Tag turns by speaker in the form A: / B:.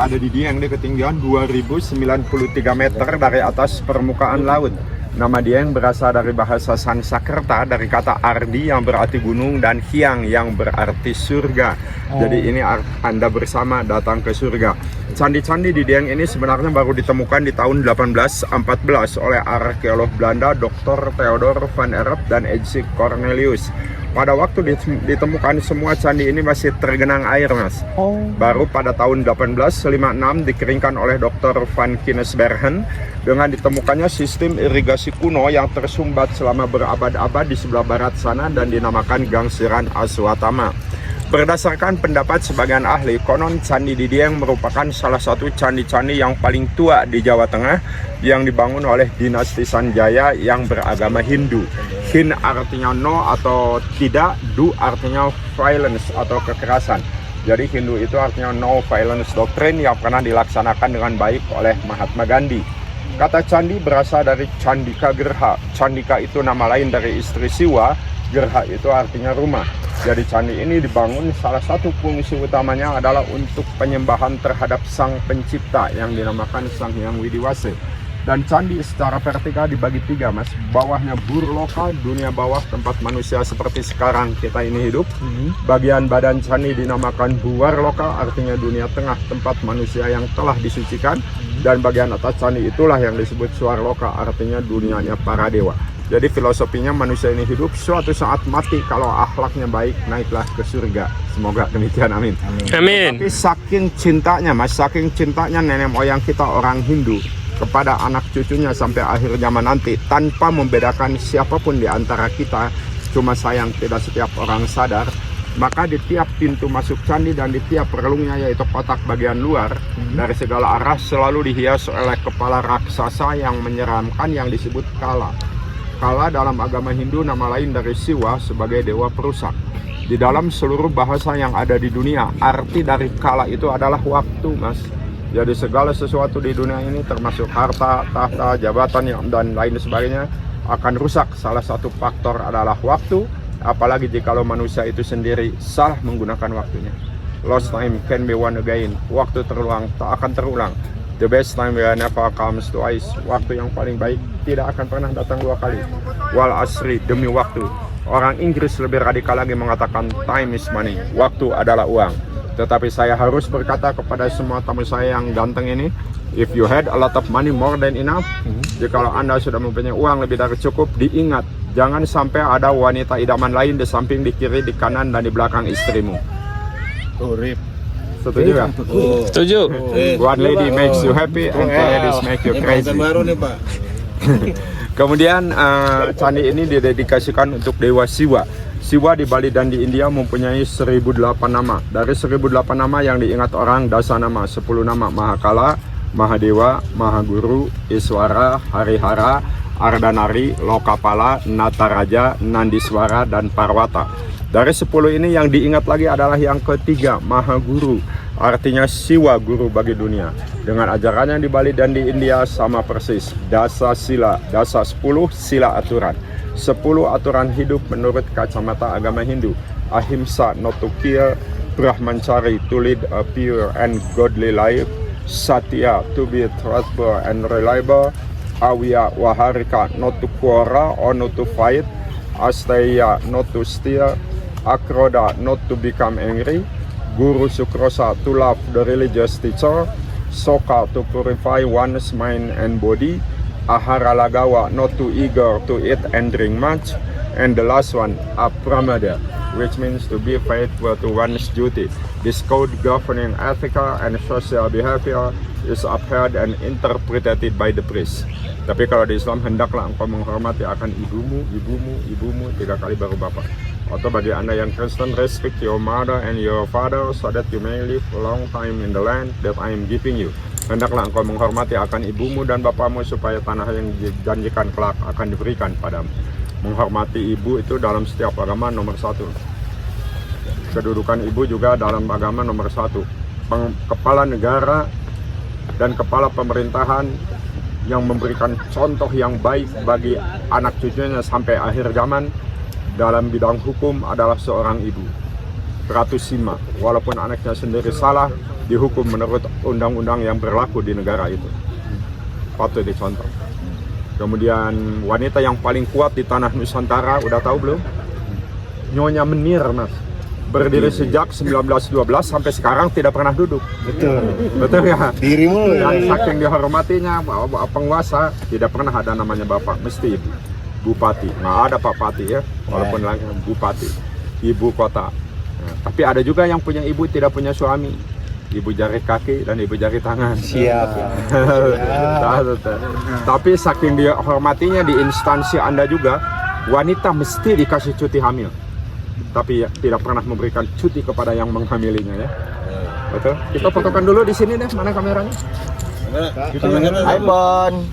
A: Ada di Dieng di ketinggian 2093 meter dari atas permukaan laut. Nama Dieng berasal dari bahasa Sanskerta dari kata Ardi yang berarti gunung dan Hyang yang berarti surga. Jadi ini Anda bersama datang ke surga. Candi-candi di Dieng ini sebenarnya baru ditemukan di tahun 1814 oleh arkeolog Belanda Dr. Theodor van Erp dan Ejsik Cornelius. Pada waktu ditemukan semua candi ini masih tergenang air, Mas. Baru pada tahun 1856 dikeringkan oleh Dr. Van Kinsbergen dengan ditemukannya sistem irigasi kuno yang tersumbat selama berabad-abad di sebelah barat sana dan dinamakan Gangsiran Aswatama. Berdasarkan pendapat sebagian ahli, konon Candi di Dieng merupakan salah satu candi-candi yang paling tua di Jawa Tengah yang dibangun oleh dinasti Sanjaya yang beragama Hindu. Hin artinya no atau tidak, du artinya violence atau kekerasan. Jadi Hindu itu artinya no violence doctrine yang pernah dilaksanakan dengan baik oleh Mahatma Gandhi. Kata candi berasal dari Candika Gerha. Candika itu nama lain dari istri Siwa, Gerha itu artinya rumah. Jadi candi ini dibangun, salah satu fungsi utamanya adalah untuk penyembahan terhadap sang pencipta yang dinamakan Sang Hyang Widiwase. Dan candi secara vertikal dibagi tiga, Mas. Bawahnya Burloka, dunia bawah tempat manusia seperti sekarang kita ini hidup. Bagian badan candi dinamakan Buwarloka, artinya dunia tengah tempat manusia yang telah disucikan. Dan bagian atas candi itulah yang disebut Swarloka, artinya dunianya para dewa. Jadi filosofinya manusia ini hidup, suatu saat mati, kalau akhlaknya baik naiklah ke surga. Semoga demikian, amin.
B: Amin.
A: Tapi saking cintanya, Mas, saking cintanya nenek moyang kita orang Hindu kepada anak cucunya sampai akhir zaman nanti, tanpa membedakan siapapun di antara kita, cuma sayang tidak setiap orang sadar, maka di tiap pintu masuk candi dan di tiap relungnya, yaitu kotak bagian luar, dari segala arah selalu dihias oleh kepala raksasa yang menyeramkan yang disebut Kala. Kala dalam agama Hindu nama lain dari Siwa sebagai dewa perusak. Di dalam seluruh bahasa yang ada di dunia, arti dari Kala itu adalah waktu, Mas. Jadi segala sesuatu di dunia ini termasuk harta, tahta, jabatan dan lain sebagainya akan rusak. Salah satu faktor adalah waktu, apalagi jikalau manusia itu sendiri salah menggunakan waktunya. Lost time can be won again. Waktu terulang tak akan terulang. The best time will never comes twice. Waktu yang paling baik tidak akan pernah datang dua kali. Wal asri, demi waktu. Orang Inggris lebih radikal lagi mengatakan time is money. Waktu adalah uang. Tetapi saya harus berkata kepada semua tamu saya yang ganteng ini, if you had a lot of money more than enough, jikalau Anda sudah mempunyai uang lebih dari cukup, diingat, jangan sampai ada wanita idaman lain di samping, di kiri, di kanan, dan di belakang istrimu. Setuju ya?
B: Setuju.
A: One lady makes you happy and two ladies make you crazy.
C: Baru nih, Pak.
A: Kemudian candi ini didedikasikan untuk Dewa Siwa. Siwa di Bali dan di India mempunyai 1008 nama. Dari 1008 nama yang diingat orang, dasanama 10 nama: Mahakala, Mahadewa, Mahaguru, Iswara, Harihara, Ardanari, Lokapala, Nataraja, Nandiswara, dan Parwata. Dari 10 ini yang diingat lagi adalah yang ketiga, Mahaguru, artinya Siwa guru bagi dunia. Dengan ajarannya di Bali dan di India sama persis, dasa sila, dasa 10 sila aturan. 10 aturan hidup menurut kacamata agama Hindu. Ahimsa, not to kill; Brahmacari, to lead a pure and godly life; Satya, to be truthful and reliable; Awiya Waharika, not to quarrel or not to fight; Asteya, not to steal; Akroda, not to become angry; Guru Sukrosa, to love the religious teacher; Soka, to purify one's mind and body; Ahara Lagawa, not too eager to eat and drink much; and the last one, Apramada, which means to be faithful to one's duty. This code governing ethical and social behavior is upheld and interpreted by the priest. Tapi kalau di Islam, hendaklah engkau menghormati akan ibumu, ibumu, ibumu, 3 kali baru bapak. Atau bagi Anda yang Kristen, respect your mother and your father so that you may live a long time in the land that I am giving you. Hendaklah engkau menghormati akan ibumu dan bapamu supaya tanah yang dijanjikan kelak akan diberikan padamu. Menghormati ibu itu dalam setiap agama nomor 1. Kedudukan ibu juga dalam agama nomor 1. Kepala negara dan kepala pemerintahan yang memberikan contoh yang baik bagi anak cucunya sampai akhir zaman dalam bidang hukum adalah seorang ibu, Ratu Sima. Walaupun anaknya sendiri salah, dihukum menurut undang-undang yang berlaku di negara itu. Patut dicontoh. Kemudian wanita yang paling kuat di tanah Nusantara, udah tahu belum? Nyonya Menir, Mas. Berdiri sejak 1912 sampai sekarang tidak pernah duduk. Betul ya?
B: Dirimu
A: Dan saking dihormatinya penguasa, tidak pernah ada namanya bapak, mesti ibu. Bupati, nggak ada Pak Pati ya, walaupun bupati, ibu kota. Nah, tapi ada juga yang punya ibu tidak punya suami, ibu jari kaki dan ibu jari tangan.
B: Siap.
A: Tapi saking dihormatinya di instansi Anda juga, wanita mesti dikasih cuti hamil. Tapi ya, tidak pernah memberikan cuti kepada yang menghamilinya ya. Betul? Kita fotokan dulu di sini deh, mana kameranya?
B: Hai Bon.